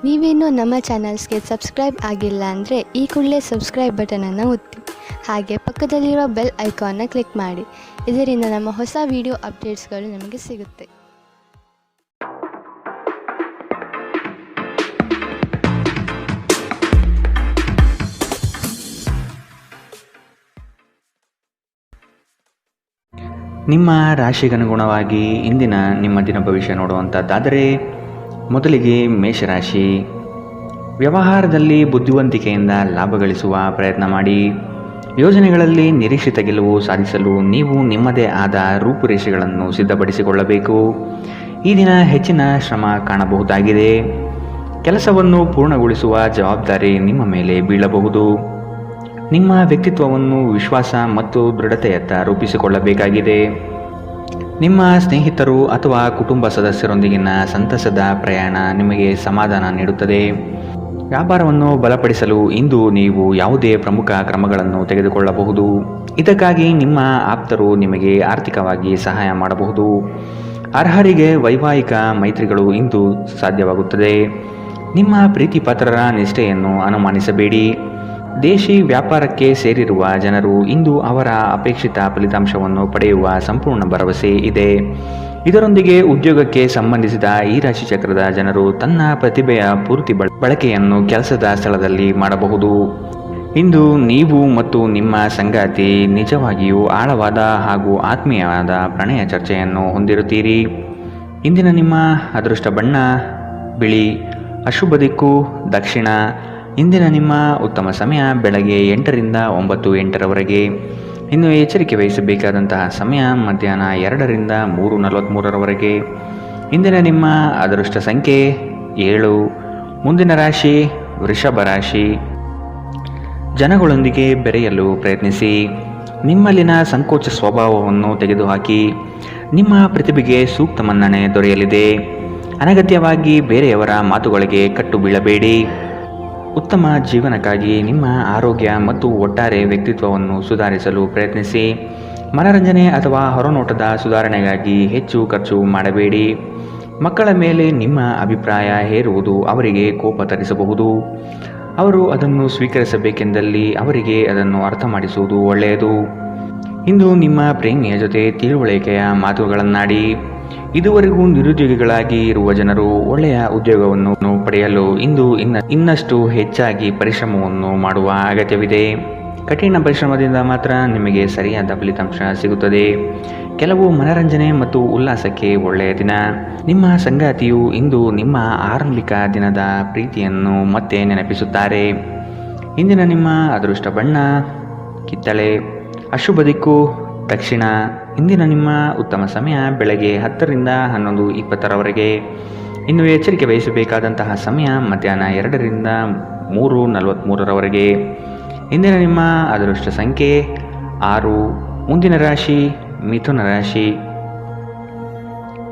ನೀವೇನೂ ನಮ್ಮ ಚಾನಲ್ಸ್ಗೆ ಸಬ್ಸ್ಕ್ರೈಬ್ ಆಗಿಲ್ಲ ಅಂದರೆ ಈ ಕೂಡಲೇ ಸಬ್ಸ್ಕ್ರೈಬ್ ಬಟನನ್ನು ಒತ್ತಿ. ಹಾಗೆ ಪಕ್ಕದಲ್ಲಿರೋ ಬೆಲ್ ಐಕಾನ್ನ ಕ್ಲಿಕ್ ಮಾಡಿ. ಇದರಿಂದ ನಮ್ಮ ಹೊಸ ವಿಡಿಯೋ ಅಪ್ಡೇಟ್ಸ್ಗಳು ನಿಮಗೆ ಸಿಗುತ್ತೆ. ನಿಮ್ಮ ರಾಶಿಗನುಗುಣವಾಗಿ ಇಂದಿನ ನಿಮ್ಮ ದಿನ ಭವಿಷ್ಯ ನೋಡುವಂಥದ್ದಾದರೆ, ಮೊದಲಿಗೆ ಮೇಷರಾಶಿ. ವ್ಯವಹಾರದಲ್ಲಿ ಬುದ್ಧಿವಂತಿಕೆಯಿಂದ ಲಾಭ ಗಳಿಸುವ ಪ್ರಯತ್ನ ಮಾಡಿ. ಯೋಜನೆಗಳಲ್ಲಿ ನಿರೀಕ್ಷಿತ ಗೆಲುವು ಸಾಧಿಸಲು ನೀವು ನಿಮ್ಮದೇ ಆದ ರೂಪುರೇಷೆಗಳನ್ನು ಸಿದ್ಧಪಡಿಸಿಕೊಳ್ಳಬೇಕು. ಈ ದಿನ ಹೆಚ್ಚಿನ ಶ್ರಮ ಕಾಣಬಹುದಾಗಿದೆ. ಕೆಲಸವನ್ನು ಪೂರ್ಣಗೊಳಿಸುವ ಜವಾಬ್ದಾರಿ ನಿಮ್ಮ ಮೇಲೆ ಬೀಳಬಹುದು. ನಿಮ್ಮ ವ್ಯಕ್ತಿತ್ವವನ್ನು ವಿಶ್ವಾಸ ಮತ್ತು ದೃಢತೆಯತ್ತ ರೂಪಿಸಿಕೊಳ್ಳಬೇಕಾಗಿದೆ. ನಿಮ್ಮ ಸ್ನೇಹಿತರು ಅಥವಾ ಕುಟುಂಬ ಸದಸ್ಯರೊಂದಿಗಿನ ಸಂತಸದ ಪ್ರಯಾಣ ನಿಮಗೆ ಸಮಾಧಾನ ನೀಡುತ್ತದೆ. ವ್ಯಾಪಾರವನ್ನು ಬಲಪಡಿಸಲು ಇಂದು ನೀವು ಯಾವುದೇ ಪ್ರಮುಖ ಕ್ರಮಗಳನ್ನು ತೆಗೆದುಕೊಳ್ಳಬಹುದು. ಇದಕ್ಕಾಗಿ ನಿಮ್ಮ ಆಪ್ತರು ನಿಮಗೆ ಆರ್ಥಿಕವಾಗಿ ಸಹಾಯ ಮಾಡಬಹುದು. ಅರ್ಹರಿಗೆ ವೈವಾಹಿಕ ಮೈತ್ರಿಗಳು ಇಂದು ಸಾಧ್ಯವಾಗುತ್ತದೆ. ನಿಮ್ಮ ಪ್ರೀತಿ ಪಾತ್ರರ ನಿಷ್ಠೆಯನ್ನು ಅನುಮಾನಿಸಬೇಡಿ. ದೇಶಿ ವ್ಯಾಪಾರಕ್ಕೆ ಸೇರಿರುವ ಜನರು ಇಂದು ಅವರ ಅಪೇಕ್ಷಿತ ಫಲಿತಾಂಶವನ್ನು ಪಡೆಯುವ ಸಂಪೂರ್ಣ ಭರವಸೆ ಇದೆ. ಇದರೊಂದಿಗೆ ಉದ್ಯೋಗಕ್ಕೆ ಸಂಬಂಧಿಸಿದ ಈ ರಾಶಿಚಕ್ರದ ಜನರು ತನ್ನ ಪ್ರತಿಭೆಯ ಪೂರ್ತಿ ಬಳಕೆಯನ್ನು ಕೆಲಸದ ಸ್ಥಳದಲ್ಲಿ ಮಾಡಬಹುದು. ಇಂದು ನೀವು ಮತ್ತು ನಿಮ್ಮ ಸಂಗಾತಿ ನಿಜವಾಗಿಯೂ ಆಳವಾದ ಹಾಗೂ ಆತ್ಮೀಯವಾದ ಪ್ರಣಯ ಚರ್ಚೆಯನ್ನು ಹೊಂದಿರುತ್ತೀರಿ. ಇಂದಿನ ನಿಮ್ಮ ಅದೃಷ್ಟ ಬಣ್ಣ ಬಿಳಿ. ಅಶುಭ ದಿಕ್ಕು ದಕ್ಷಿಣ. ಇಂದಿನ ನಿಮ್ಮ ಉತ್ತಮ ಸಮಯ ಬೆಳಗ್ಗೆ 8ರಿಂದ 9:08ರವರೆಗೆ. ಇನ್ನು ಎಚ್ಚರಿಕೆ ವಹಿಸಬೇಕಾದಂತಹ ಸಮಯ ಮಧ್ಯಾಹ್ನ 2ರಿಂದ 3:43ರವರೆಗೆ. ಇಂದಿನ ನಿಮ್ಮ ಅದೃಷ್ಟ ಸಂಖ್ಯೆ 7. ಮುಂದಿನ ರಾಶಿ ವೃಷಭ ರಾಶಿ. ಜನಗಳೊಂದಿಗೆ ಬೆರೆಯಲು ಪ್ರಯತ್ನಿಸಿ. ನಿಮ್ಮಲ್ಲಿನ ಸಂಕೋಚ ಸ್ವಭಾವವನ್ನು ತೆಗೆದುಹಾಕಿ. ನಿಮ್ಮ ಪ್ರತಿಭೆಗೆ ಸೂಕ್ತ ಮನ್ನಣೆ ದೊರೆಯಲಿದೆ. ಅನಗತ್ಯವಾಗಿ ಬೇರೆಯವರ ಮಾತುಗಳಿಗೆ ಕಟ್ಟು ಬೀಳಬೇಡಿ. ಉತ್ತಮ ಜೀವನಕ್ಕಾಗಿ ನಿಮ್ಮ ಆರೋಗ್ಯ ಮತ್ತು ಒಟ್ಟಾರೆ ವ್ಯಕ್ತಿತ್ವವನ್ನು ಸುಧಾರಿಸಲು ಪ್ರಯತ್ನಿಸಿ. ಮನರಂಜನೆ ಅಥವಾ ಹೊರನೋಟದ ಸುಧಾರಣೆಗಾಗಿ ಹೆಚ್ಚು ಖರ್ಚು ಮಾಡಬೇಡಿ. ಮಕ್ಕಳ ಮೇಲೆ ನಿಮ್ಮ ಅಭಿಪ್ರಾಯ ಹೇರುವುದು ಅವರಿಗೆ ಕೋಪ ತರಿಸಬಹುದು. ಅವರು ಅದನ್ನು ಸ್ವೀಕರಿಸಬೇಕೆಂದಲ್ಲಿ ಅವರಿಗೆ ಅದನ್ನು ಅರ್ಥ ಮಾಡಿಸುವುದು ಒಳ್ಳೆಯದು. ಇಂದು ನಿಮ್ಮ ಪ್ರೇಮಿಯ ಜೊತೆ ತಿಳುವಳಿಕೆಯ ಮಾತುಗಳನ್ನಾಡಿ. ಇದುವರೆಗೂ ನಿರುದ್ಯೋಗಿಗಳಾಗಿ ಇರುವ ಜನರು ಒಳ್ಳೆಯ ಉದ್ಯೋಗವನ್ನು ಪಡೆಯಲು ಇಂದು ಇನ್ನಷ್ಟು ಹೆಚ್ಚಾಗಿ ಪರಿಶ್ರಮವನ್ನು ಮಾಡುವ ಅಗತ್ಯವಿದೆ. ಕಠಿಣ ಪರಿಶ್ರಮದಿಂದ ಮಾತ್ರ ನಿಮಗೆ ಸರಿಯಾದ ಫಲಿತಾಂಶ ಸಿಗುತ್ತದೆ. ಕೆಲವು ಮನರಂಜನೆ ಮತ್ತು ಉಲ್ಲಾಸಕ್ಕೆ ಒಳ್ಳೆಯ ದಿನ. ನಿಮ್ಮ ಸಂಗಾತಿಯು ಇಂದು ನಿಮ್ಮ ಆರಂಭಿಕ ದಿನದ ಪ್ರೀತಿಯನ್ನು ಮತ್ತೆ ನೆನಪಿಸುತ್ತಾರೆ. ಇಂದಿನ ನಿಮ್ಮ ಅದೃಷ್ಟ ಬಣ್ಣ ಕಿತ್ತಳೆ. ಅಶುಭ ದಿಕ್ಕು ದಕ್ಷಿಣ. ಇಂದಿನ ನಿಮ್ಮ ಉತ್ತಮ ಸಮಯ ಬೆಳಗ್ಗೆ 10ರಿಂದ 11:20ರವರೆಗೆ. ಇನ್ನು ಎಚ್ಚರಿಕೆ ವಹಿಸಬೇಕಾದಂತಹ ಸಮಯ ಮಧ್ಯಾಹ್ನ 2ರಿಂದ 3:43ರವರೆಗೆ. ಇಂದಿನ ನಿಮ್ಮ ಅದೃಷ್ಟ ಸಂಖ್ಯೆ 6. ಮುಂದಿನ ರಾಶಿ ಮಿಥುನ ರಾಶಿ.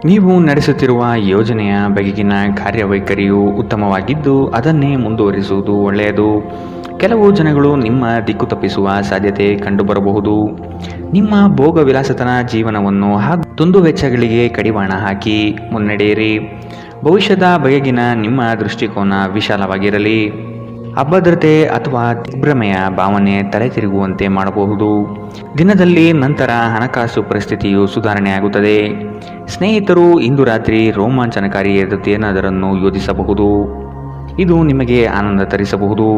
ನೀವು ನಡೆಸುತ್ತಿರುವ ಯೋಜನೆಯ ಬಗೆಗಿನ ಕಾರ್ಯವೈಖರಿಯು ಉತ್ತಮವಾಗಿದ್ದು ಅದನ್ನೇ ಮುಂದುವರಿಸುವುದು ಒಳ್ಳೆಯದು. ಕೆಲವು ಜನಗಳು ನಿಮ್ಮ ದಿಕ್ಕು ತಪ್ಪಿಸುವ ಸಾಧ್ಯತೆ ಕಂಡುಬರಬಹುದು. ನಿಮ್ಮ ಭೋಗ ವಿಲಾಸತನ ಜೀವನವನ್ನು ಹಾಗೂ ದುಂದುವೆಚ್ಚಗಳಿಗೆ ಕಡಿವಾಣ ಹಾಕಿ ಮುನ್ನಡೆಯಿರಿ. ಭವಿಷ್ಯದ ಬಗೆಗಿನ ನಿಮ್ಮ ದೃಷ್ಟಿಕೋನ ವಿಶಾಲವಾಗಿರಲಿ. ಅಭದ್ರತೆ ಅಥವಾ ದಿಗ್ಭ್ರಮೆಯ ಭಾವನೆ ತಲೆ ತಿರುಗುವಂತೆ ಮಾಡಬಹುದು. ದಿನದಲ್ಲಿ ನಂತರ ಹಣಕಾಸು ಪರಿಸ್ಥಿತಿಯು ಸುಧಾರಣೆಯಾಗುತ್ತದೆ. ಸ್ನೇಹಿತರು ಇಂದು ರಾತ್ರಿ ರೋಮಾಂಚನಕಾರಿಯಾದದ್ದೇನಾದರನ್ನು ಯೋಜಿಸಬಹುದು. ಇದು ನಿಮಗೆ ಆನಂದ ತರಿಸಬಹುದು.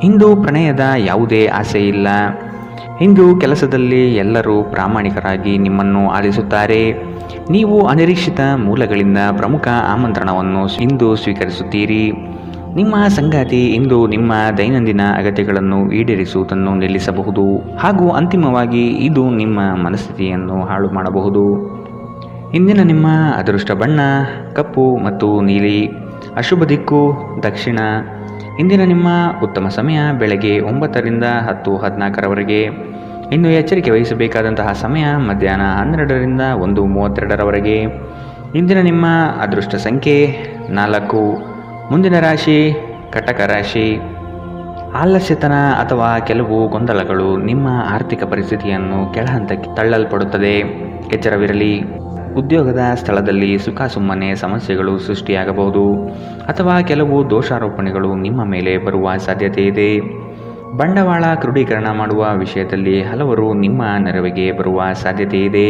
ಇಂದು ಪ್ರಣಯದ ಯಾವುದೇ ಆಸೆ ಇಲ್ಲ. ಇಂದು ಕೆಲಸದಲ್ಲಿ ಎಲ್ಲರೂ ಪ್ರಾಮಾಣಿಕರಾಗಿ ನಿಮ್ಮನ್ನು ಆಲಿಸುತ್ತಾರೆ. ನೀವು ಅನಿರೀಕ್ಷಿತ ಮೂಲಗಳಿಂದ ಪ್ರಮುಖ ಆಮಂತ್ರಣವನ್ನು ಇಂದು ಸ್ವೀಕರಿಸುತ್ತೀರಿ. ನಿಮ್ಮ ಸಂಗಾತಿ ಇಂದು ನಿಮ್ಮ ದೈನಂದಿನ ಅಗತ್ಯಗಳನ್ನು ಈಡೇರಿಸುವುದನ್ನು ನಿಲ್ಲಿಸಬಹುದು ಹಾಗೂ ಅಂತಿಮವಾಗಿ ಇದು ನಿಮ್ಮ ಮನಸ್ಥಿತಿಯನ್ನು ಹಾಳು ಮಾಡಬಹುದು. ಇಂದಿನ ನಿಮ್ಮ ಅದೃಷ್ಟ ಬಣ್ಣ ಕಪ್ಪು ಮತ್ತು ನೀಲಿ. ಅಶುಭ ದಿಕ್ಕು ದಕ್ಷಿಣ. ಇಂದಿನ ನಿಮ್ಮ ಉತ್ತಮ ಸಮಯ ಬೆಳಗ್ಗೆ 9ರಿಂದ 10:14ರವರೆಗೆ. ಇನ್ನು ಎಚ್ಚರಿಕೆ ವಹಿಸಬೇಕಾದಂತಹ ಸಮಯ ಮಧ್ಯಾಹ್ನ 12ರಿಂದ 1:32ರವರೆಗೆ. ಇಂದಿನ ನಿಮ್ಮ ಅದೃಷ್ಟ ಸಂಖ್ಯೆ 4. ಮುಂದಿನ ರಾಶಿ ಕಟಕ ರಾಶಿ. ಆಲಸ್ಯತನ ಅಥವಾ ಕೆಲವು ಗೊಂದಲಗಳು ನಿಮ್ಮ ಆರ್ಥಿಕ ಪರಿಸ್ಥಿತಿಯನ್ನು ಕೆಳಹಂತಕ್ಕೆ ತಳ್ಳಲ್ಪಡುತ್ತದೆ. ಎಚ್ಚರವಿರಲಿ. ಉದ್ಯೋಗದ ಸ್ಥಳದಲ್ಲಿ ಸುಮ್ಮನೆ ಸಮಸ್ಯೆಗಳು ಸೃಷ್ಟಿಯಾಗಬಹುದು ಅಥವಾ ಕೆಲವು ದೋಷಾರೋಪಣೆಗಳು ನಿಮ್ಮ ಮೇಲೆ ಬರುವ ಸಾಧ್ಯತೆ ಇದೆ. ಬಂಡವಾಳ ಕ್ರೋಢೀಕರಣ ಮಾಡುವ ವಿಷಯದಲ್ಲಿ ಹಲವರು ನಿಮ್ಮ ನೆರವಿಗೆ ಬರುವ ಸಾಧ್ಯತೆ ಇದೆ.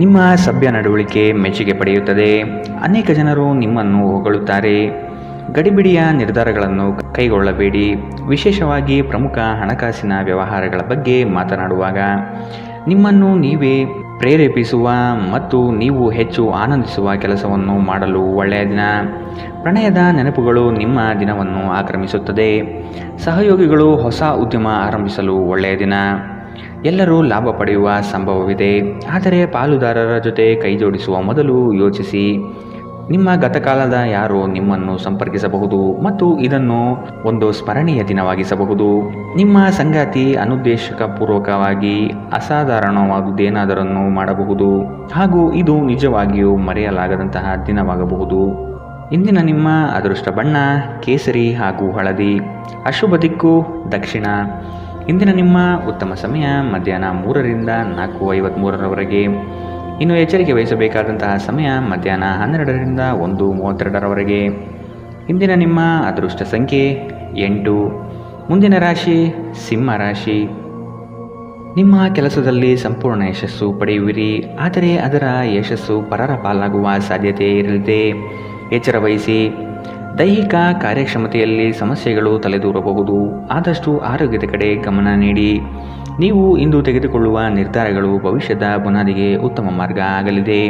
ನಿಮ್ಮ ಸಭ್ಯ ನಡವಳಿಕೆ ಮೆಚ್ಚುಗೆ ಪಡೆಯುತ್ತದೆ. ಅನೇಕ ಜನರು ನಿಮ್ಮನ್ನು ಹೊಗಳುತ್ತಾರೆ. ಗಡಿಬಿಡಿಯ ನಿರ್ಧಾರಗಳನ್ನು ಕೈಗೊಳ್ಳಬೇಡಿ. ವಿಶೇಷವಾಗಿ ಪ್ರಮುಖ ಹಣಕಾಸಿನ ವ್ಯವಹಾರಗಳ ಬಗ್ಗೆ ಮಾತನಾಡುವಾಗ ನಿಮ್ಮನ್ನು ನೀವೇ ಪ್ರೇರೇಪಿಸುವ ಮತ್ತು ನೀವು ಹೆಚ್ಚು ಆನಂದಿಸುವ ಕೆಲಸವನ್ನು ಮಾಡಲು ಒಳ್ಳೆಯ ದಿನ. ಪ್ರಣಯದ ನೆನಪುಗಳು ನಿಮ್ಮ ದಿನವನ್ನು ಆಕ್ರಮಿಸುತ್ತದೆ. ಸಹಯೋಗಿಗಳು ಹೊಸ ಉದ್ಯಮ ಆರಂಭಿಸಲು ಒಳ್ಳೆಯ ದಿನ. ಎಲ್ಲರೂ ಲಾಭ ಪಡೆಯುವ ಸಂಭವವಿದೆ, ಆದರೆ ಪಾಲುದಾರರ ಜೊತೆ ಕೈಜೋಡಿಸುವ ಮೊದಲು ಯೋಚಿಸಿ. ನಿಮ್ಮ ಗತಕಾಲದ ಯಾರೋ ನಿಮ್ಮನ್ನು ಸಂಪರ್ಕಿಸಬಹುದು ಮತ್ತು ಇದನ್ನು ಒಂದು ಸ್ಮರಣೀಯ ದಿನವಾಗಿಸಬಹುದು. ನಿಮ್ಮ ಸಂಗಾತಿ ಅನುದ್ದೇಶಪೂರ್ವಕವಾಗಿ ಅಸಾಧಾರಣವಾದುದೇನಾದರನ್ನು ಮಾಡಬಹುದು ಹಾಗೂ ಇದು ನಿಜವಾಗಿಯೂ ಮರೆಯಲಾಗದಂತಹ ದಿನವಾಗಬಹುದು. ಇಂದಿನ ನಿಮ್ಮ ಅದೃಷ್ಟ ಬಣ್ಣ ಕೇಸರಿ ಹಾಗೂ ಹಳದಿ. ಅಶುಭ ದಿಕ್ಕು ದಕ್ಷಿಣ. ಇಂದಿನ ನಿಮ್ಮ ಉತ್ತಮ ಸಮಯ ಮಧ್ಯಾಹ್ನ 3ರಿಂದ 4:53ರವರೆಗೆ. ಇನ್ನು ಎಚ್ಚರಿಕೆ ವಹಿಸಬೇಕಾದಂತಹ ಸಮಯ ಮಧ್ಯಾಹ್ನ 12ರಿಂದ 1:32ರವರೆಗೆ. ಇಂದಿನ ನಿಮ್ಮ ಅದೃಷ್ಟ ಸಂಖ್ಯೆ 8. ಮುಂದಿನ ರಾಶಿ ಸಿಂಹ ರಾಶಿ. ನಿಮ್ಮ ಕೆಲಸದಲ್ಲಿ ಸಂಪೂರ್ಣ ಯಶಸ್ಸು ಪಡೆಯುವಿರಿ, ಆದರೆ ಅದರ ಯಶಸ್ಸು ಪರರ ಪಾಲಾಗುವ ಸಾಧ್ಯತೆ ಇರಲಿದೆ. ಎಚ್ಚರ ವಹಿಸಿ. ದೈಹಿಕ ಕಾರ್ಯಕ್ಷಮತೆಯಲ್ಲಿ ಸಮಸ್ಯೆಗಳು ತಲೆದೂರಬಹುದು. ಆದಷ್ಟು ಆರೋಗ್ಯದ ಕಡೆ ಗಮನ ನೀಡಿ. ನೀವು ಇಂದು ತೆಗೆದುಕೊಳ್ಳುವ ನಿರ್ಧಾರಗಳು ಭವಿಷ್ಯದ ಬುನಾದಿಗೆ ಉತ್ತಮ ಮಾರ್ಗ ಆಗಲಿದೆ.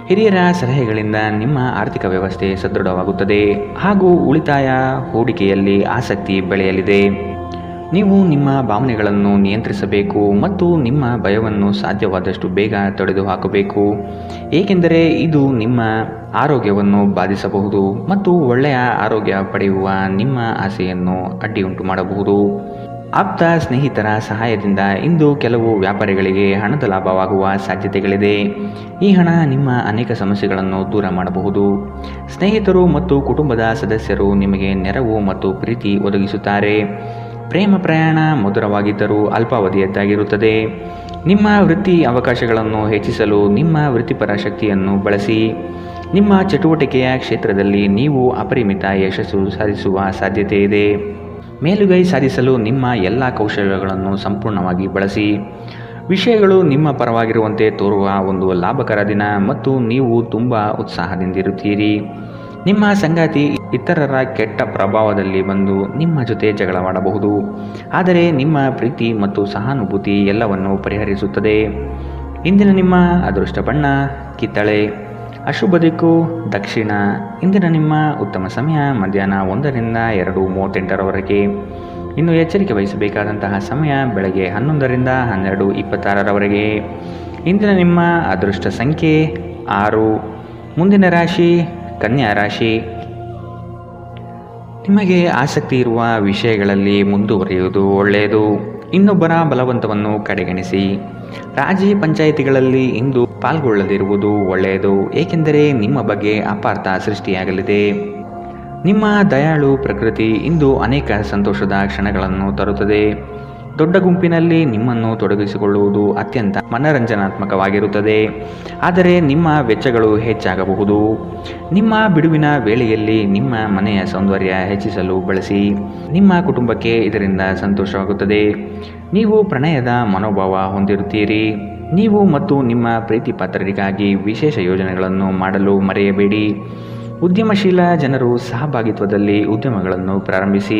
ಹಿರಿಯರ ಸಲಹೆಗಳಿಂದ ನಿಮ್ಮ ಆರ್ಥಿಕ ವ್ಯವಸ್ಥೆ ಸದೃಢವಾಗುತ್ತದೆ ಹಾಗೂ ಉಳಿತಾಯ ಹೂಡಿಕೆಯಲ್ಲಿ ಆಸಕ್ತಿ ಬೆಳೆಯಲಿದೆ. ನೀವು ನಿಮ್ಮ ಭಾವನೆಗಳನ್ನು ನಿಯಂತ್ರಿಸಬೇಕು ಮತ್ತು ನಿಮ್ಮ ಭಯವನ್ನು ಸಾಧ್ಯವಾದಷ್ಟು ಬೇಗ ತೊಡೆದುಹಾಕಬೇಕು, ಏಕೆಂದರೆ ಇದು ನಿಮ್ಮ ಆರೋಗ್ಯವನ್ನು ಬಾಧಿಸಬಹುದು ಮತ್ತು ಒಳ್ಳೆಯ ಆರೋಗ್ಯ ಪಡೆಯುವ ನಿಮ್ಮ ಆಸೆಯನ್ನು ಅಡ್ಡಿಯುಂಟು ಮಾಡಬಹುದು. ಆಪ್ತ ಸ್ನೇಹಿತರ ಸಹಾಯದಿಂದ ಇಂದು ಕೆಲವು ವ್ಯಾಪಾರಿಗಳಿಗೆ ಹಣದ ಲಾಭವಾಗುವ ಸಾಧ್ಯತೆಗಳಿದೆ. ಈ ಹಣ ನಿಮ್ಮ ಅನೇಕ ಸಮಸ್ಯೆಗಳನ್ನು ದೂರ ಮಾಡಬಹುದು. ಸ್ನೇಹಿತರು ಮತ್ತು ಕುಟುಂಬದ ಸದಸ್ಯರು ನಿಮಗೆ ನೆರವು ಮತ್ತು ಪ್ರೀತಿ ಒದಗಿಸುತ್ತಾರೆ. ಪ್ರೇಮ ಪ್ರಯಾಣ ಮಧುರವಾಗಿದ್ದರೂ ಅಲ್ಪಾವಧಿಯದ್ದಾಗಿರುತ್ತದೆ. ನಿಮ್ಮ ವೃತ್ತಿ ಅವಕಾಶಗಳನ್ನು ಹೆಚ್ಚಿಸಲು ನಿಮ್ಮ ವೃತ್ತಿಪರ ಶಕ್ತಿಯನ್ನು ಬಳಸಿ. ನಿಮ್ಮ ಚಟುವಟಿಕೆಯ ಕ್ಷೇತ್ರದಲ್ಲಿ ನೀವು ಅಪರಿಮಿತ ಯಶಸ್ಸು ಸಾಧಿಸುವ ಸಾಧ್ಯತೆ ಇದೆ. ಮೇಲುಗೈ ಸಾಧಿಸಲು ನಿಮ್ಮ ಎಲ್ಲ ಕೌಶಲ್ಯಗಳನ್ನು ಸಂಪೂರ್ಣವಾಗಿ ಬಳಸಿ. ವಿಷಯಗಳು ನಿಮ್ಮ ಪರವಾಗಿರುವಂತೆ ತೋರುವ ಒಂದು ಲಾಭಕರ ದಿನ ಮತ್ತು ನೀವು ತುಂಬ ಉತ್ಸಾಹದಿಂದಿರುತ್ತೀರಿ. ನಿಮ್ಮ ಸಂಗಾತಿ ಇತರರ ಕೆಟ್ಟ ಪ್ರಭಾವದಲ್ಲಿ ಬಂದು ನಿಮ್ಮ ಜೊತೆ ಜಗಳವಾಡಬಹುದು, ಆದರೆ ನಿಮ್ಮ ಪ್ರೀತಿ ಮತ್ತು ಸಹಾನುಭೂತಿ ಎಲ್ಲವನ್ನು ಪರಿಹರಿಸುತ್ತದೆ. ಇಂದಿನ ನಿಮ್ಮ ಅದೃಷ್ಟ ಬಣ್ಣ ಕಿತ್ತಳೆ. ಅಶುಭ ದಿಕ್ಕು ದಕ್ಷಿಣ. ಇಂದಿನ ನಿಮ್ಮ ಉತ್ತಮ ಸಮಯ ಮಧ್ಯಾಹ್ನ 1ರಿಂದ 2:38ರವರೆಗೆ. ಇನ್ನು ಎಚ್ಚರಿಕೆ ವಹಿಸಬೇಕಾದಂತಹ ಸಮಯ ಬೆಳಗ್ಗೆ 11ರಿಂದ 12:26ರವರೆಗೆ. ಇಂದಿನ ನಿಮ್ಮ ಅದೃಷ್ಟ ಸಂಖ್ಯೆ 6. ಮುಂದಿನ ರಾಶಿ ಕನ್ಯಾ ರಾಶಿ. ನಿಮಗೆ ಆಸಕ್ತಿ ಇರುವ ವಿಷಯಗಳಲ್ಲಿ ಮುಂದುವರಿಯುವುದು ಒಳ್ಳೆಯದು. ಇನ್ನೊಬ್ಬರ ಬಲವಂತವನ್ನು ಕಡೆಗಣಿಸಿ. ರಾಜಿ ಪಂಚಾಯಿತಿಗಳಲ್ಲಿ ಇಂದು ಪಾಲ್ಗೊಳ್ಳದಿರುವುದು ಒಳ್ಳೆಯದು, ಏಕೆಂದರೆ ನಿಮ್ಮ ಬಗ್ಗೆ ಅಪಾರ್ಥ ಸೃಷ್ಟಿಯಾಗಲಿದೆ. ನಿಮ್ಮ ದಯಾಳು ಪ್ರಕೃತಿ ಇಂದು ಅನೇಕ ಸಂತೋಷದ ಕ್ಷಣಗಳನ್ನು ತರುತ್ತದೆ. ದೊಡ್ಡ ಗುಂಪಿನಲ್ಲಿ ನಿಮ್ಮನ್ನು ತೊಡಗಿಸಿಕೊಳ್ಳುವುದು ಅತ್ಯಂತ ಮನರಂಜನಾತ್ಮಕವಾಗಿರುತ್ತದೆ, ಆದರೆ ನಿಮ್ಮ ವೆಚ್ಚಗಳು ಹೆಚ್ಚಾಗಬಹುದು. ನಿಮ್ಮ ಬಿಡುವಿನ ವೇಳೆಯಲ್ಲಿ ನಿಮ್ಮ ಮನೆಯ ಸೌಂದರ್ಯ ಹೆಚ್ಚಿಸಲು ಬಳಸಿ. ನಿಮ್ಮ ಕುಟುಂಬಕ್ಕೆ ಇದರಿಂದ ಸಂತೋಷವಾಗುತ್ತದೆ. ನೀವು ಪ್ರಣಯದ ಮನೋಭಾವ ಹೊಂದಿರುತ್ತೀರಿ. ನೀವು ಮತ್ತು ನಿಮ್ಮ ಪ್ರೀತಿ ಪಾತ್ರರಿಗಾಗಿ ವಿಶೇಷ ಯೋಜನೆಗಳನ್ನು ಮಾಡಲು ಮರೆಯಬೇಡಿ. ಉದ್ಯಮಶೀಲ ಜನರು ಸಹಭಾಗಿತ್ವದಲ್ಲಿ ಉದ್ಯಮಗಳನ್ನು ಪ್ರಾರಂಭಿಸಿ.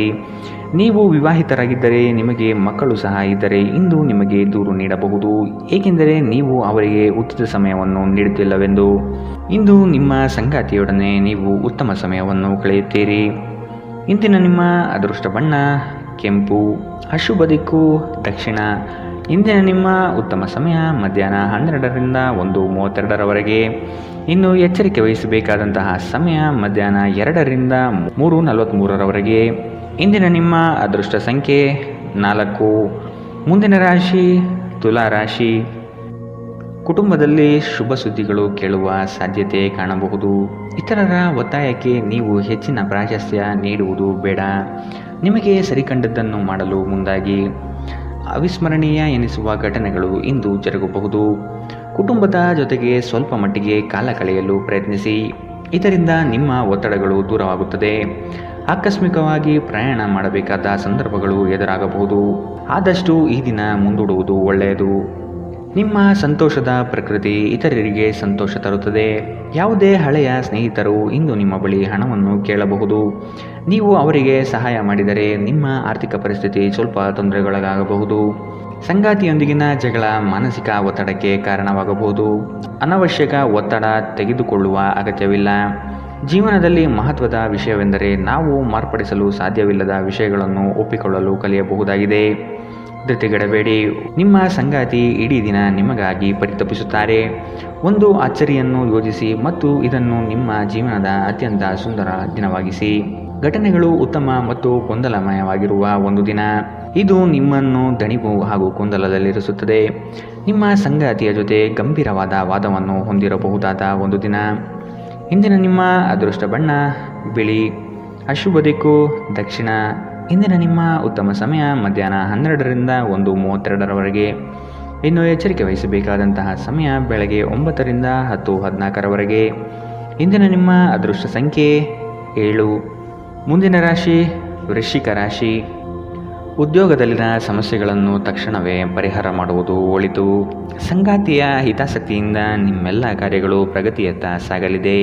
ನೀವು ವಿವಾಹಿತರಾಗಿದ್ದರೆ ನಿಮಗೆ ಮಕ್ಕಳು ಸಹ ಇದ್ದರೆ ಇಂದು ನಿಮಗೆ ದೂರು ನೀಡಬಹುದು, ಏಕೆಂದರೆ ನೀವು ಅವರಿಗೆ ಉಚಿತ ಸಮಯವನ್ನು ನೀಡುತ್ತಿಲ್ಲವೆಂದು. ಇಂದು ನಿಮ್ಮ ಸಂಗಾತಿಯೊಡನೆ ನೀವು ಉತ್ತಮ ಸಮಯವನ್ನು ಕಳೆಯುತ್ತೀರಿ. ಇಂದಿನ ನಿಮ್ಮ ಅದೃಷ್ಟ ಬಣ್ಣ ಕೆಂಪು. ಅಶುಭ ದಿಕ್ಕು ದಕ್ಷಿಣ. ಇಂದಿನ ನಿಮ್ಮ ಉತ್ತಮ ಸಮಯ ಮಧ್ಯಾಹ್ನ 12ರಿಂದ 1:32ರವರೆಗೆ. ಇನ್ನು ಎಚ್ಚರಿಕೆ ವಹಿಸಬೇಕಾದಂತಹ ಸಮಯ ಮಧ್ಯಾಹ್ನ 2ರಿಂದ 3:43ರವರೆಗೆ. ಇಂದಿನ ನಿಮ್ಮ ಅದೃಷ್ಟ ಸಂಖ್ಯೆ 4. ಮುಂದಿನ ರಾಶಿ ತುಲಾ ರಾಶಿ. ಕುಟುಂಬದಲ್ಲಿ ಶುಭ ಸುದ್ದಿಗಳು ಕೇಳುವ ಸಾಧ್ಯತೆ ಕಾಣಬಹುದು. ಇತರರ ಒತ್ತಾಯಕ್ಕೆ ನೀವು ಹೆಚ್ಚಿನ ಪ್ರಾಶಸ್ತ್ಯ ನೀಡುವುದು ಬೇಡ. ನಿಮಗೆ ಸರಿಕಂಡದ್ದನ್ನು ಮಾಡಲು ಮುಂದಾಗಿ. ಅವಿಸ್ಮರಣೀಯ ಎನಿಸುವ ಘಟನೆಗಳು ಇಂದು ಜರುಗಬಹುದು. ಕುಟುಂಬದ ಜೊತೆಗೆ ಸ್ವಲ್ಪ ಮಟ್ಟಿಗೆ ಕಾಲ ಕಳೆಯಲು ಪ್ರಯತ್ನಿಸಿ. ಇದರಿಂದ ನಿಮ್ಮ ಒತ್ತಡಗಳು ದೂರವಾಗುತ್ತದೆ. ಆಕಸ್ಮಿಕವಾಗಿ ಪ್ರಯಾಣ ಮಾಡಬೇಕಾದ ಸಂದರ್ಭಗಳು ಎದುರಾಗಬಹುದು. ಆದಷ್ಟು ಈ ದಿನ ಮುಂದೂಡುವುದು ಒಳ್ಳೆಯದು. ನಿಮ್ಮ ಸಂತೋಷದ ಪ್ರಕೃತಿ ಇತರರಿಗೆ ಸಂತೋಷ ತರುತ್ತದೆ. ಯಾವುದೇ ಹಳೆಯ ಸ್ನೇಹಿತರು ಇಂದು ನಿಮ್ಮ ಬಳಿ ಹಣವನ್ನು ಕೇಳಬಹುದು. ನೀವು ಅವರಿಗೆ ಸಹಾಯ ಮಾಡಿದರೆ ನಿಮ್ಮ ಆರ್ಥಿಕ ಪರಿಸ್ಥಿತಿ ಸ್ವಲ್ಪ ತೊಂದರೆಗೊಳಗಾಗಬಹುದು. ಸಂಗಾತಿಯೊಂದಿಗಿನ ಜಗಳ ಮಾನಸಿಕ ಒತ್ತಡಕ್ಕೆ ಕಾರಣವಾಗಬಹುದು. ಅನವಶ್ಯಕ ಒತ್ತಡ ತೆಗೆದುಕೊಳ್ಳುವ ಅಗತ್ಯವಿಲ್ಲ. ಜೀವನದಲ್ಲಿ ಮಹತ್ವದ ವಿಷಯವೆಂದರೆ ನಾವು ಮಾರ್ಪಡಿಸಲು ಸಾಧ್ಯವಿಲ್ಲದ ವಿಷಯಗಳನ್ನು ಒಪ್ಪಿಕೊಳ್ಳಲು ಕಲಿಯಬಹುದಾಗಿದೆ. ಧೃತಿಗೆಡಬೇಡಿ. ನಿಮ್ಮ ಸಂಗಾತಿ ಇಡೀ ದಿನ ನಿಮಗಾಗಿ ಪರಿತಪಿಸುತ್ತಾರೆ. ಒಂದು ಅಚ್ಚರಿಯನ್ನು ಯೋಜಿಸಿ ಮತ್ತು ಇದನ್ನು ನಿಮ್ಮ ಜೀವನದ ಅತ್ಯಂತ ಸುಂದರ ದಿನವಾಗಿಸಿ. ಘಟನೆಗಳು ಉತ್ತಮ ಮತ್ತು ಗೊಂದಲಮಯವಾಗಿರುವ ಒಂದು ದಿನ. ಇದು ನಿಮ್ಮನ್ನು ದಣಿವು ಹಾಗೂ ಗೊಂದಲದಲ್ಲಿರಿಸುತ್ತದೆ. ನಿಮ್ಮ ಸಂಗಾತಿಯ ಜೊತೆ ಗಂಭೀರವಾದ ವಾದವನ್ನು ಹೊಂದಿರಬಹುದಾದ ಒಂದು ದಿನ. ಇಂದಿನ ನಿಮ್ಮ ಅದೃಷ್ಟ ಬಣ್ಣ ಬಿಳಿ. ಅಶುಭ ದಿಕ್ಕು ದಕ್ಷಿಣ. ಇಂದಿನ ನಿಮ್ಮ ಉತ್ತಮ ಸಮಯ ಮಧ್ಯಾಹ್ನ 12ರಿಂದ 1:32ರವರೆಗೆ. ಇನ್ನು ಎಚ್ಚರಿಕೆ ವಹಿಸಬೇಕಾದಂತಹ ಸಮಯ ಬೆಳಗ್ಗೆ 9ರಿಂದ 10:14ರವರೆಗೆ. ಇಂದಿನ ನಿಮ್ಮ ಅದೃಷ್ಟ ಸಂಖ್ಯೆ 7. ಮುಂದಿನ ರಾಶಿ ವೃಶ್ಚಿಕ ರಾಶಿ. ಉದ್ಯೋಗದಲ್ಲಿನ ಸಮಸ್ಯೆಗಳನ್ನು ತಕ್ಷಣವೇ ಪರಿಹಾರ ಮಾಡುವುದು ಒಳಿತು. ಸಂಗಾತಿಯ ಹಿತಾಸಕ್ತಿಯಿಂದ ನಿಮ್ಮೆಲ್ಲ ಕಾರ್ಯಗಳು ಪ್ರಗತಿಯತ್ತ ಸಾಗಲಿದೆ.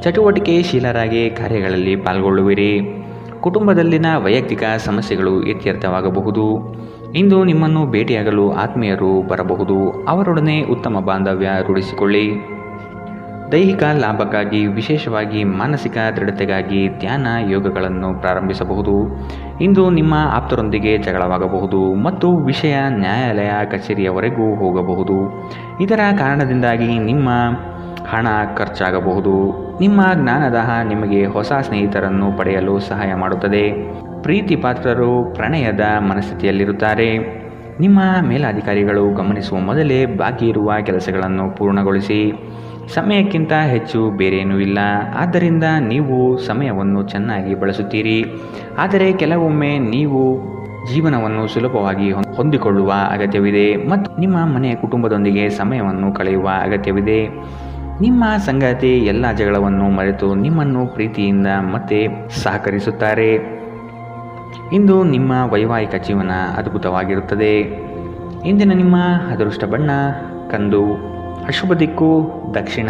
ಚಟುವಟಿಕೆಶೀಲರಾಗಿ ಕಾರ್ಯಗಳಲ್ಲಿ ಪಾಲ್ಗೊಳ್ಳುವಿರಿ. ಕುಟುಂಬದಲ್ಲಿನ ವೈಯಕ್ತಿಕ ಸಮಸ್ಯೆಗಳು ಇತ್ಯರ್ಥವಾಗಬಹುದು. ಇಂದು ನಿಮ್ಮನ್ನು ಭೇಟಿಯಾಗಲು ಆತ್ಮೀಯರು ಬರಬಹುದು. ಅವರೊಡನೆ ಉತ್ತಮ ಬಾಂಧವ್ಯ ರೂಢಿಸಿಕೊಳ್ಳಿ. ದೈಹಿಕ ಲಾಭಕ್ಕಾಗಿ ವಿಶೇಷವಾಗಿ ಮಾನಸಿಕ ದೃಢತೆಗಾಗಿ ಧ್ಯಾನ ಯೋಗಗಳನ್ನು ಪ್ರಾರಂಭಿಸಬಹುದು. ಇಂದು ನಿಮ್ಮ ಆಪ್ತರೊಂದಿಗೆ ಜಗಳವಾಗಬಹುದು ಮತ್ತು ವಿಷಯ ನ್ಯಾಯಾಲಯ ಕಚೇರಿಯವರೆಗೂ ಹೋಗಬಹುದು. ಇದರ ಕಾರಣದಿಂದಾಗಿ ನಿಮ್ಮ ಹಣ ಖರ್ಚಾಗಬಹುದು. ನಿಮ್ಮ ಜ್ಞಾನದಾಹ ನಿಮಗೆ ಹೊಸ ಸ್ನೇಹಿತರನ್ನು ಪಡೆಯಲು ಸಹಾಯ ಮಾಡುತ್ತದೆ. ಪ್ರೀತಿ ಪಾತ್ರರು ಪ್ರಣಯದ ಮನಸ್ಥಿತಿಯಲ್ಲಿರುತ್ತಾರೆ. ನಿಮ್ಮ ಮೇಲಾಧಿಕಾರಿಗಳು ಗಮನಿಸುವ ಮೊದಲೇ ಬಾಕಿ ಇರುವ ಕೆಲಸಗಳನ್ನು ಪೂರ್ಣಗೊಳಿಸಿ. ಸಮಯಕ್ಕಿಂತ ಹೆಚ್ಚು ಬೇರೇನೂ ಇಲ್ಲ. ಆದ್ದರಿಂದ ನೀವು ಸಮಯವನ್ನು ಚೆನ್ನಾಗಿ ಬಳಸುತ್ತೀರಿ. ಆದರೆ ಕೆಲವೊಮ್ಮೆ ನೀವು ಜೀವನವನ್ನು ಸುಲಭವಾಗಿ ಹೊಂದಿಕೊಳ್ಳುವ ಅಗತ್ಯವಿದೆ ಮತ್ತು ನಿಮ್ಮ ಮನೆಯ ಕುಟುಂಬದೊಂದಿಗೆ ಸಮಯವನ್ನು ಕಳೆಯುವ ಅಗತ್ಯವಿದೆ. ನಿಮ್ಮ ಸಂಗಾತಿ ಎಲ್ಲ ಜಗಳವನ್ನು ಮರೆತು ನಿಮ್ಮನ್ನು ಪ್ರೀತಿಯಿಂದ ಮತ್ತೆ ಸಹಕರಿಸುತ್ತಾರೆ. ಇಂದು ನಿಮ್ಮ ವೈವಾಹಿಕ ಜೀವನ ಅದ್ಭುತವಾಗಿರುತ್ತದೆ. ಇಂದಿನ ನಿಮ್ಮ ಅದೃಷ್ಟ ಬಣ್ಣ ಕಂದು. ಅಶುಭ ದಿಕ್ಕು ದಕ್ಷಿಣ.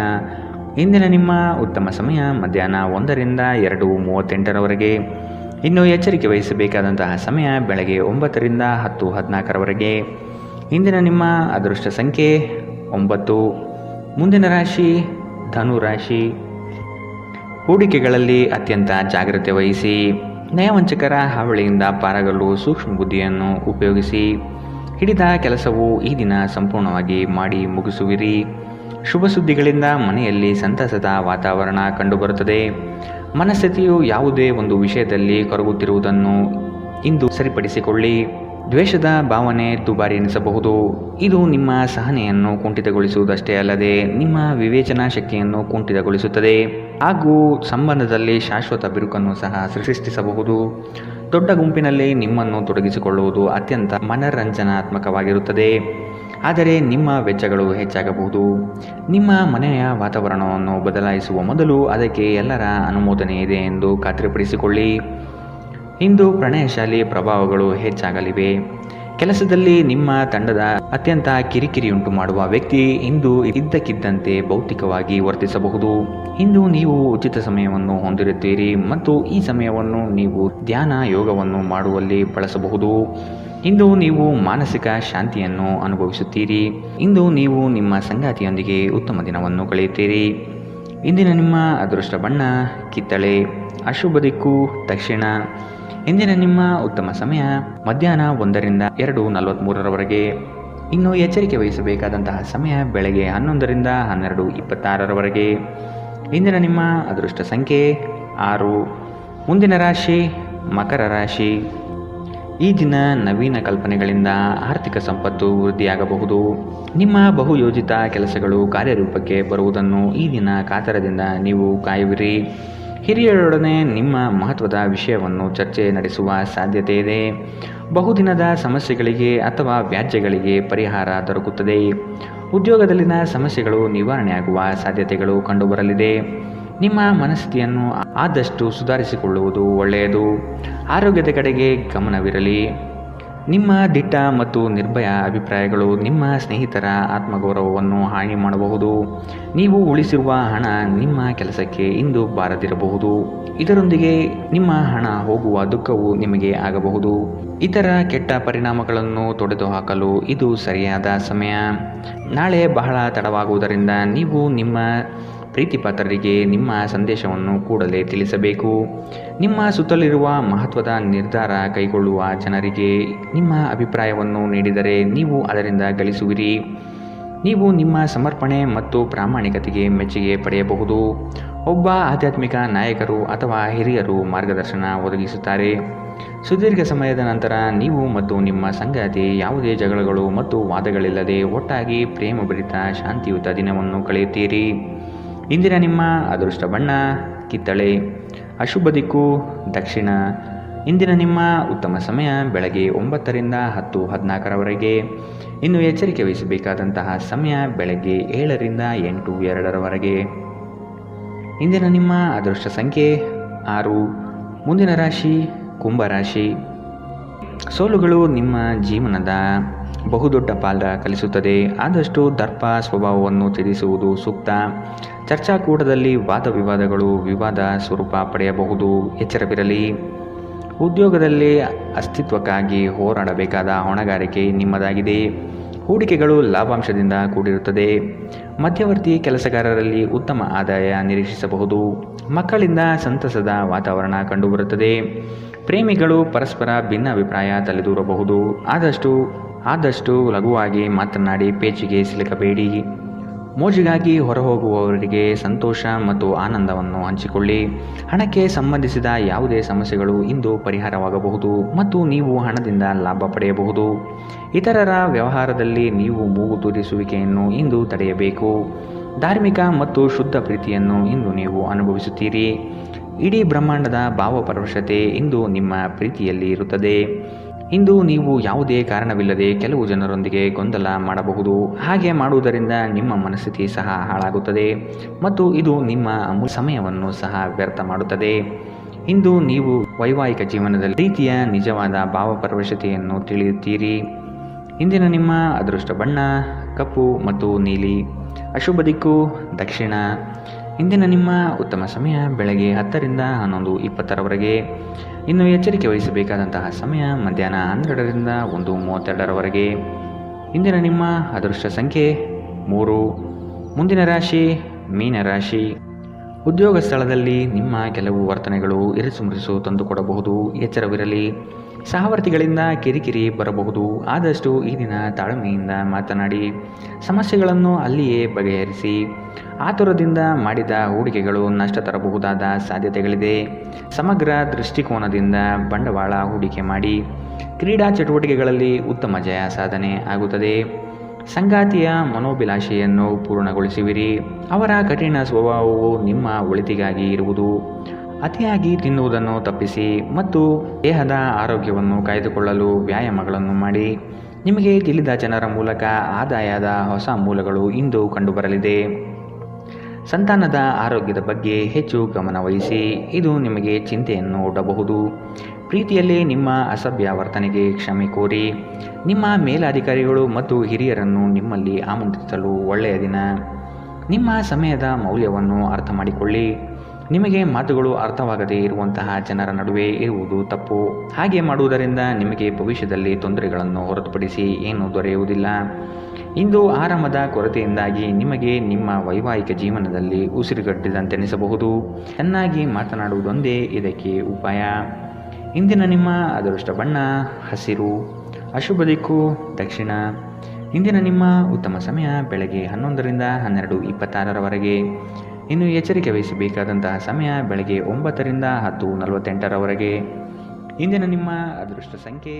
ಇಂದಿನ ನಿಮ್ಮ ಉತ್ತಮ ಸಮಯ ಮಧ್ಯಾಹ್ನ 1ರಿಂದ 2:38ರವರೆಗೆ. ಇನ್ನು ಎಚ್ಚರಿಕೆ ವಹಿಸಬೇಕಾದಂತಹ ಸಮಯ ಬೆಳಗ್ಗೆ 9ರಿಂದ 10:14ರವರೆಗೆ. ಇಂದಿನ ನಿಮ್ಮ ಅದೃಷ್ಟ ಸಂಖ್ಯೆ 9. ಮುಂದಿನ ರಾಶಿ ಧನು ರಾಶಿ. ಹೂಡಿಕೆಗಳಲ್ಲಿ ಅತ್ಯಂತ ಜಾಗ್ರತೆ ವಹಿಸಿ. ನಯವಂಚಕರ ಹಾವಳಿಯಿಂದ ಪಾರಾಗಲು ಸೂಕ್ಷ್ಮ ಬುದ್ಧಿಯನ್ನು ಉಪಯೋಗಿಸಿ. ಹಿಡಿದ ಕೆಲಸವು ಈ ದಿನ ಸಂಪೂರ್ಣವಾಗಿ ಮಾಡಿ ಮುಗಿಸುವಿರಿ. ಶುಭ ಸುದ್ದಿಗಳಿಂದ ಮನೆಯಲ್ಲಿ ಸಂತಸದ ವಾತಾವರಣ ಕಂಡುಬರುತ್ತದೆ. ಮನಸ್ಥಿತಿಯು ಯಾವುದೇ ಒಂದು ವಿಷಯದಲ್ಲಿ ಕೊರಗುತ್ತಿರುವುದನ್ನು ಇಂದು ಸರಿಪಡಿಸಿಕೊಳ್ಳಿ. ದ್ವೇಷದ ಭಾವನೆ ದುಬಾರಿ ಎನಿಸಬಹುದು. ಇದು ನಿಮ್ಮ ಸಹನೆಯನ್ನು ಕುಂಠಿತಗೊಳಿಸುವುದಷ್ಟೇ ಅಲ್ಲದೆ ನಿಮ್ಮ ವಿವೇಚನಾ ಶಕ್ತಿಯನ್ನು ಕುಂಠಿತಗೊಳಿಸುತ್ತದೆ ಹಾಗೂ ಸಂಬಂಧದಲ್ಲಿ ಶಾಶ್ವತ ಬಿರುಕನ್ನು ಸಹ ಸೃಷ್ಟಿಸಬಹುದು. ದೊಡ್ಡ ಗುಂಪಿನಲ್ಲಿ ನಿಮ್ಮನ್ನು ತೊಡಗಿಸಿಕೊಳ್ಳುವುದು ಅತ್ಯಂತ ಮನರಂಜನಾತ್ಮಕವಾಗಿರುತ್ತದೆ. ಆದರೆ ನಿಮ್ಮ ವೆಚ್ಚಗಳು ಹೆಚ್ಚಾಗಬಹುದು. ನಿಮ್ಮ ಮನೆಯ ವಾತಾವರಣವನ್ನು ಬದಲಾಯಿಸುವ ಮೊದಲು ಅದಕ್ಕೆ ಎಲ್ಲರ ಅನುಮೋದನೆ ಇದೆ ಎಂದು ಖಾತ್ರಿಪಡಿಸಿಕೊಳ್ಳಿ. ಇಂದು ಪ್ರಣಯಶಾಲಿ ಪ್ರಭಾವಗಳು ಹೆಚ್ಚಾಗಲಿವೆ. ಕೆಲಸದಲ್ಲಿ ನಿಮ್ಮ ತಂಡದ ಅತ್ಯಂತ ಕಿರಿಕಿರಿಯುಂಟು ಮಾಡುವ ವ್ಯಕ್ತಿ ಇಂದು ಇದ್ದಕ್ಕಿದ್ದಂತೆ ಭೌತಿಕವಾಗಿ ವರ್ತಿಸಬಹುದು. ಇಂದು ನೀವು ಉಚಿತ ಸಮಯವನ್ನು ಹೊಂದಿರುತ್ತೀರಿ ಮತ್ತು ಈ ಸಮಯವನ್ನು ನೀವು ಧ್ಯಾನ ಯೋಗವನ್ನು ಮಾಡುವಲ್ಲಿ ಬಳಸಬಹುದು. ಇಂದು ನೀವು ಮಾನಸಿಕ ಶಾಂತಿಯನ್ನು ಅನುಭವಿಸುತ್ತೀರಿ. ಇಂದು ನೀವು ನಿಮ್ಮ ಸಂಗಾತಿಯೊಂದಿಗೆ ಉತ್ತಮ ದಿನವನ್ನು ಕಳೆಯುತ್ತೀರಿ. ಇಂದಿನ ನಿಮ್ಮ ಅದೃಷ್ಟ ಬಣ್ಣ ಕಿತ್ತಳೆ. ಅಶುಭ ದಿಕ್ಕು ದಕ್ಷಿಣ. ಇಂದಿನ ನಿಮ್ಮ ಉತ್ತಮ ಸಮಯ ಮಧ್ಯಾಹ್ನ 1ರಿಂದ 2:43ರವರೆಗೆ. ಇನ್ನು ಎಚ್ಚರಿಕೆ ವಹಿಸಬೇಕಾದಂತಹ ಸಮಯ ಬೆಳಗ್ಗೆ 11ರಿಂದ 12:26ರವರೆಗೆ. ಇಂದಿನ ನಿಮ್ಮ ಅದೃಷ್ಟ ಸಂಖ್ಯೆ 6. ಮುಂದಿನ ರಾಶಿ ಮಕರ ರಾಶಿ. ಈ ದಿನ ನವೀನ ಕಲ್ಪನೆಗಳಿಂದ ಆರ್ಥಿಕ ಸಂಪತ್ತು ವೃದ್ಧಿಯಾಗಬಹುದು. ನಿಮ್ಮ ಬಹುಯೋಜಿತ ಕೆಲಸಗಳು ಕಾರ್ಯರೂಪಕ್ಕೆ ಬರುವುದನ್ನು ಈ ದಿನ ಕಾತರದಿಂದ ನೀವು ಕಾಯುವಿರಿ. ಹಿರಿಯರೊಡನೆ ನಿಮ್ಮ ಮಹತ್ವದ ವಿಷಯವನ್ನು ಚರ್ಚೆ ನಡೆಸುವ ಸಾಧ್ಯತೆ ಇದೆ. ಬಹುದಿನದ ಸಮಸ್ಯೆಗಳಿಗೆ ಅಥವಾ ವ್ಯಾಜ್ಯಗಳಿಗೆ ಪರಿಹಾರ ದೊರಕುತ್ತದೆ. ಉದ್ಯೋಗದಲ್ಲಿನ ಸಮಸ್ಯೆಗಳು ನಿವಾರಣೆಯಾಗುವ ಸಾಧ್ಯತೆಗಳು ಕಂಡುಬರಲಿದೆ. ನಿಮ್ಮ ಮನಸ್ಥಿತಿಯನ್ನು ಆದಷ್ಟು ಸುಧಾರಿಸಿಕೊಳ್ಳುವುದು ಒಳ್ಳೆಯದು. ಆರೋಗ್ಯದ ಕಡೆಗೆ ಗಮನವಿರಲಿ. ನಿಮ್ಮ ದಿಟ್ಟ ಮತ್ತು ನಿರ್ಭಯ ಅಭಿಪ್ರಾಯಗಳು ನಿಮ್ಮ ಸ್ನೇಹಿತರ ಆತ್ಮಗೌರವವನ್ನು ಹಾನಿ ಮಾಡಬಹುದು. ನೀವು ಉಳಿಸಿರುವ ಹಣ ನಿಮ್ಮ ಕೆಲಸಕ್ಕೆ ಇಂದು ಬಾರದಿರಬಹುದು. ಇದರೊಂದಿಗೆ ನಿಮ್ಮ ಹಣ ಹೋಗುವ ದುಃಖವು ನಿಮಗೆ ಆಗಬಹುದು. ಇತರ ಕೆಟ್ಟ ಪರಿಣಾಮಗಳನ್ನು ತೊಡೆದುಹಾಕಲು ಇದು ಸರಿಯಾದ ಸಮಯ. ನಾಳೆ ಬಹಳ ತಡವಾಗುವುದರಿಂದ ನೀವು ನಿಮ್ಮ ಪ್ರೀತಿಪಾತ್ರರಿಗೆ ನಿಮ್ಮ ಸಂದೇಶವನ್ನು ಕೂಡಲೇ ತಿಳಿಸಬೇಕು. ನಿಮ್ಮ ಸುತ್ತಲಿರುವ ಮಹತ್ವದ ನಿರ್ಧಾರ ಕೈಗೊಳ್ಳುವ ಜನರಿಗೆ ನಿಮ್ಮ ಅಭಿಪ್ರಾಯವನ್ನು ನೀಡಿದರೆ ನೀವು ಅದರಿಂದ ಗಳಿಸುವಿರಿ. ನೀವು ನಿಮ್ಮ ಸಮರ್ಪಣೆ ಮತ್ತು ಪ್ರಾಮಾಣಿಕತೆಗೆ ಮೆಚ್ಚುಗೆ ಪಡೆಯಬಹುದು. ಒಬ್ಬ ಆಧ್ಯಾತ್ಮಿಕ ನಾಯಕರು ಅಥವಾ ಹಿರಿಯರು ಮಾರ್ಗದರ್ಶನ ಒದಗಿಸುತ್ತಾರೆ. ಸುದೀರ್ಘ ಸಮಯದ ನಂತರ ನೀವು ಮತ್ತು ನಿಮ್ಮ ಸಂಗಾತಿ ಯಾವುದೇ ಜಗಳಗಳು ಮತ್ತು ವಾದಗಳಿಲ್ಲದೆ ಒಟ್ಟಾಗಿ ಪ್ರೇಮಭರಿತ ಶಾಂತಿಯುತ ದಿನವನ್ನು ಕಳೆಯುತ್ತೀರಿ. ಇಂದಿನ ನಿಮ್ಮ ಅದೃಷ್ಟ ಬಣ್ಣ ಕಿತ್ತಳೆ. ಅಶುಭ ದಿಕ್ಕು ದಕ್ಷಿಣ. ಇಂದಿನ ನಿಮ್ಮ ಉತ್ತಮ ಸಮಯ ಬೆಳಗ್ಗೆ 9 ರಿಂದ 10:14 ಇನ್ನು ಎಚ್ಚರಿಕೆ ವಹಿಸಬೇಕಾದಂತಹ ಸಮಯ ಬೆಳಗ್ಗೆ 7 ರಿಂದ 8:02 ಇಂದಿನ ನಿಮ್ಮ ಅದೃಷ್ಟ ಸಂಖ್ಯೆ 6. ಮುಂದಿನ ರಾಶಿ ಕುಂಭರಾಶಿ. ಸೋಲುಗಳು ನಿಮ್ಮ ಜೀವನದ ಬಹುದೊಡ್ಡ ಪಾಲ ಕಲಿಸುತ್ತದೆ. ಆದಷ್ಟು ದರ್ಪ ಸ್ವಭಾವವನ್ನು ತ್ಯಜಿಸುವುದು ಸೂಕ್ತ. ಚರ್ಚಾಕೂಟದಲ್ಲಿ ವಾದ ವಿವಾದಗಳು ವಿವಾದ ಸ್ವರೂಪ ಪಡೆಯಬಹುದು. ಎಚ್ಚರವಿರಲಿ. ಉದ್ಯೋಗದಲ್ಲಿ ಅಸ್ತಿತ್ವಕ್ಕಾಗಿ ಹೋರಾಡಬೇಕಾದ ಹೊಣೆಗಾರಿಕೆ ನಿಮ್ಮದಾಗಿದೆ. ಹೂಡಿಕೆಗಳು ಲಾಭಾಂಶದಿಂದ ಕೂಡಿರುತ್ತದೆ. ಮಧ್ಯವರ್ತಿ ಕೆಲಸಗಾರರಲ್ಲಿ ಉತ್ತಮ ಆದಾಯ ನಿರೀಕ್ಷಿಸಬಹುದು. ಮಕ್ಕಳಿಂದ ಸಂತಸದ ವಾತಾವರಣ ಕಂಡುಬರುತ್ತದೆ. ಪ್ರೇಮಿಗಳು ಪರಸ್ಪರ ಭಿನ್ನಾಭಿಪ್ರಾಯ ತಲೆದೂರಬಹುದು. ಆದಷ್ಟು ಲಘುವಾಗಿ ಮಾತನಾಡಿ ಪೇಚಿಗೆ ಸಿಲುಕಬೇಡಿ. ಮೋಜಿಗಾಗಿ ಹೊರಹೋಗುವವರಿಗೆ ಸಂತೋಷ ಮತ್ತು ಆನಂದವನ್ನು ಹಂಚಿಕೊಳ್ಳಿ. ಹಣಕ್ಕೆ ಸಂಬಂಧಿಸಿದ ಯಾವುದೇ ಸಮಸ್ಯೆಗಳು ಇಂದು ಪರಿಹಾರವಾಗಬಹುದು ಮತ್ತು ನೀವು ಹಣದಿಂದ ಲಾಭ ಪಡೆಯಬಹುದು. ಇತರರ ವ್ಯವಹಾರದಲ್ಲಿ ನೀವು ಮೂಗು ತೂರಿಸುವಿಕೆಯನ್ನು ಇಂದು ತಡೆಯಬೇಕು. ಧಾರ್ಮಿಕ ಮತ್ತು ಶುದ್ಧ ಪ್ರೀತಿಯನ್ನು ಇಂದು ನೀವು ಅನುಭವಿಸುತ್ತೀರಿ. ಇಡೀ ಬ್ರಹ್ಮಾಂಡದ ಭಾವಪರವಶತೆ ಇಂದು ನಿಮ್ಮ ಪ್ರೀತಿಯಲ್ಲಿ ಇರುತ್ತದೆ. ಇಂದು ನೀವು ಯಾವುದೇ ಕಾರಣವಿಲ್ಲದೆ ಕೆಲವು ಜನರೊಂದಿಗೆ ಗೊಂದಲ ಮಾಡಬಹುದು. ಹಾಗೆ ಮಾಡುವುದರಿಂದ ನಿಮ್ಮ ಮನಸ್ಥಿತಿ ಸಹ ಹಾಳಾಗುತ್ತದೆ ಮತ್ತು ಇದು ನಿಮ್ಮ ಅಮೂಲ್ಯ ಸಮಯವನ್ನು ಸಹ ವ್ಯರ್ಥ ಮಾಡುತ್ತದೆ. ಇಂದು ನೀವು ವೈವಾಹಿಕ ಜೀವನದಲ್ಲಿ ಪ್ರೀತಿಯ ನಿಜವಾದ ಭಾವಪರವಶತೆಯನ್ನು ತಿಳಿಯುತ್ತೀರಿ. ಇಂದಿನ ನಿಮ್ಮ ಅದೃಷ್ಟ ಬಣ್ಣ ಕಪ್ಪು ಮತ್ತು ನೀಲಿ. ಅಶುಭ ದಿಕ್ಕು ದಕ್ಷಿಣ. ಇಂದಿನ ನಿಮ್ಮ ಉತ್ತಮ ಸಮಯ ಬೆಳಗ್ಗೆ 10 ರಿಂದ 11:20 ಇನ್ನು ಎಚ್ಚರಿಕೆ ವಹಿಸಬೇಕಾದಂತಹ ಸಮಯ ಮಧ್ಯಾಹ್ನ 12 ರಿಂದ 1:32 ಇಂದಿನ ನಿಮ್ಮ ಅದೃಷ್ಟ ಸಂಖ್ಯೆ 3. ಮುಂದಿನ ರಾಶಿ ಮೀನರಾಶಿ. ಉದ್ಯೋಗ ಸ್ಥಳದಲ್ಲಿ ನಿಮ್ಮ ಕೆಲವು ವರ್ತನೆಗಳು ಇರಿಸುಮುರಿಸು ತಂದುಕೊಡಬಹುದು. ಎಚ್ಚರವಿರಲಿ. ಸಹವರ್ತಿಗಳಿಂದ ಕಿರಿಕಿರಿ ಬರಬಹುದು. ಆದಷ್ಟು ಈ ದಿನ ತಾಳ್ಮೆಯಿಂದ ಮಾತನಾಡಿ ಸಮಸ್ಯೆಗಳನ್ನು ಅಲ್ಲಿಯೇ ಬಗೆಹರಿಸಿ. ಆತುರದಿಂದ ಮಾಡಿದ ಹೂಡಿಕೆಗಳು ನಷ್ಟ ತರಬಹುದಾದ ಸಾಧ್ಯತೆಗಳಿದೆ. ಸಮಗ್ರ ದೃಷ್ಟಿಕೋನದಿಂದ ಬಂಡವಾಳ ಹೂಡಿಕೆ ಮಾಡಿ. ಕ್ರೀಡಾ ಚಟುವಟಿಕೆಗಳಲ್ಲಿ ಉತ್ತಮ ಜಯ ಸಾಧನೆ ಆಗುತ್ತದೆ. ಸಂಗಾತಿಯ ಮನೋಭಿಲಾಷೆಯನ್ನು ಪೂರ್ಣಗೊಳಿಸುವಿರಿ. ಅವರ ಕಠಿಣ ಸ್ವಭಾವವು ನಿಮ್ಮ ಒಳಿತಿಗಾಗಿ ಇರುವುದು. ಅತಿಯಾಗಿ ತಿನ್ನುವುದನ್ನು ತಪ್ಪಿಸಿ ಮತ್ತು ದೇಹದ ಆರೋಗ್ಯವನ್ನು ಕಾಯ್ದುಕೊಳ್ಳಲು ವ್ಯಾಯಾಮಗಳನ್ನು ಮಾಡಿ. ನಿಮಗೆ ತಿಳಿದ ಜನರ ಮೂಲಕ ಆದಾಯದ ಹೊಸ ಮೂಲಗಳು ಇಂದು ಕಂಡುಬರಲಿದೆ. ಸಂತಾನದ ಆರೋಗ್ಯದ ಬಗ್ಗೆ ಹೆಚ್ಚು ಗಮನ ವಹಿಸಿ. ಇದು ನಿಮಗೆ ಚಿಂತೆಯನ್ನು ಒಡ್ಡಬಹುದು. ಪ್ರೀತಿಯಲ್ಲಿ ನಿಮ್ಮ ಅಸಭ್ಯ ವರ್ತನೆಗೆ ಕ್ಷಮೆ ಕೋರಿ. ನಿಮ್ಮ ಮೇಲಾಧಿಕಾರಿಗಳು ಮತ್ತು ಹಿರಿಯರನ್ನು ನಿಮ್ಮಲ್ಲಿ ಆಮಂತ್ರಿಸಲು ಒಳ್ಳೆಯ ದಿನ. ನಿಮ್ಮ ಸಮಯದ ಮೌಲ್ಯವನ್ನು ಅರ್ಥ ಮಾಡಿಕೊಳ್ಳಿ. ನಿಮಗೆ ಮಾತುಗಳು ಅರ್ಥವಾಗದೇ ಇರುವಂತಹ ಜನರ ನಡುವೆ ಇರುವುದು ತಪ್ಪು. ಹಾಗೆ ಮಾಡುವುದರಿಂದ ನಿಮಗೆ ಭವಿಷ್ಯದಲ್ಲಿ ತೊಂದರೆಗಳನ್ನು ಹೊರತುಪಡಿಸಿ ಏನೂ ದೊರೆಯುವುದಿಲ್ಲ. ಇಂದು ಆರಾಮದ ಕೊರತೆಯಿಂದಾಗಿ ನಿಮಗೆ ನಿಮ್ಮ ವೈವಾಹಿಕ ಜೀವನದಲ್ಲಿ ಉಸಿರುಗಟ್ಟಿದಂತೆನಿಸಬಹುದು. ಚೆನ್ನಾಗಿ ಮಾತನಾಡುವುದೊಂದೇ ಇದಕ್ಕೆ ಉಪಾಯ. ಇಂದಿನ ನಿಮ್ಮ ಅದೃಷ್ಟ ಬಣ್ಣ ಹಸಿರು. ಅಶುಭ ದಿಕ್ಕು ದಕ್ಷಿಣ. ಇಂದಿನ ನಿಮ್ಮ ಉತ್ತಮ ಸಮಯ ಬೆಳಗ್ಗೆ 11 ರಿಂದ 12:26 ಇನ್ನು ಎಚ್ಚರಿಕೆ ವಹಿಸಬೇಕಾದಂತಹ ಸಮಯ ಬೆಳಗ್ಗೆ 9 ರಿಂದ 10:48 ಇಂದಿನ ನಿಮ್ಮ ಅದೃಷ್ಟ ಸಂಖ್ಯೆ